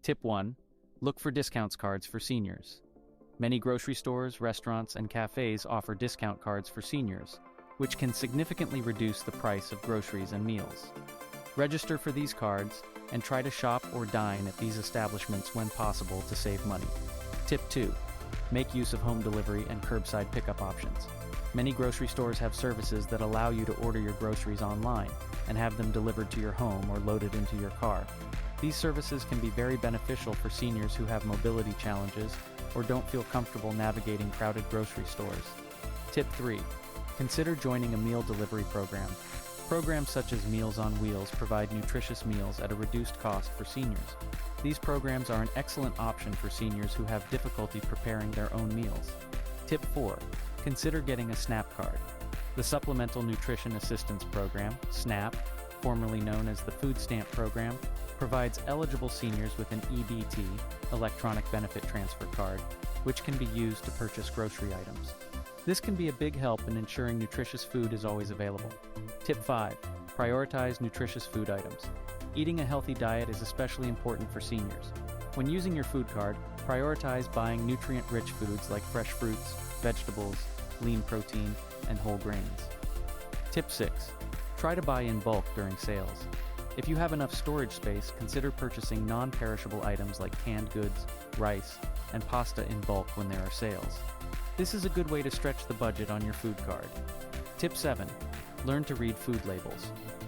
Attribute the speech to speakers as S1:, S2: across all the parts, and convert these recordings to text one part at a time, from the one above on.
S1: Tip 1. Look for discounts cards for seniors. Many grocery stores, restaurants, and cafes offer discount cards for seniors, which can significantly reduce the price of groceries and meals. Register for these cards and try to shop or dine at these establishments when possible to save money. Tip 2. Make use of home delivery and curbside pickup options. Many grocery stores have services that allow you to order your groceries online and have them delivered to your home or loaded into your car. These services can be very beneficial for seniors who have mobility challenges or don't feel comfortable navigating crowded grocery stores. Tip 3. Consider joining a meal delivery program. Programs such as Meals on Wheels provide nutritious meals at a reduced cost for seniors. These programs are an excellent option for seniors who have difficulty preparing their own meals. Tip 4. Consider getting a SNAP card. The Supplemental Nutrition Assistance Program, SNAP, formerly known as the Food Stamp Program, provides eligible seniors with an EBT, Electronic Benefit Transfer Card, which can be used to purchase grocery items. This can be a big help in ensuring nutritious food is always available. Tip 5. Prioritize nutritious food items. Eating a healthy diet is especially important for seniors. When using your food card, prioritize buying nutrient-rich foods like fresh fruits, vegetables, lean protein, and whole grains. Tip 6. Try to buy in bulk during sales. If you have enough storage space, consider purchasing non-perishable items like canned goods, rice, and pasta in bulk when there are sales. This is a good way to stretch the budget on your food card. Tip 7. Learn to read food labels.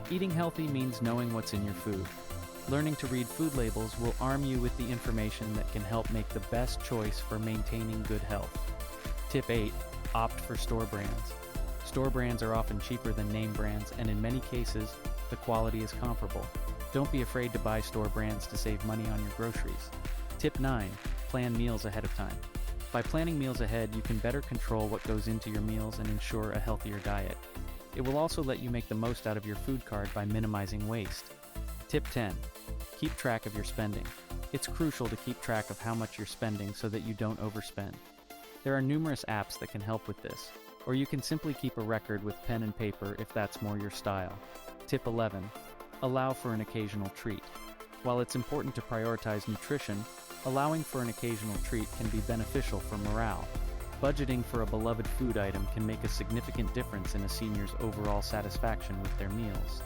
S1: Eating healthy means knowing what's in your food. Learning to read food labels will arm you with the information that can help make the best choice for maintaining good health. Tip 8. Opt for store brands. Store brands are often cheaper than name brands, and in many cases, the quality is comparable. Don't be afraid to buy store brands to save money on your groceries. Tip 9. Plan meals ahead of time. By planning meals ahead, you can better control what goes into your meals and ensure a healthier diet. It will also let you make the most out of your food card by minimizing waste. Tip 10. Keep track of your spending. It's crucial to keep track of how much you're spending so that you don't overspend. There are numerous apps that can help with this, or you can simply keep a record with pen and paper if that's more your style. Tip 11. Allow for an occasional treat. While it's important to prioritize nutrition, allowing for an occasional treat can be beneficial for morale. Budgeting for a beloved food item can make a significant difference in a senior's overall satisfaction with their meals.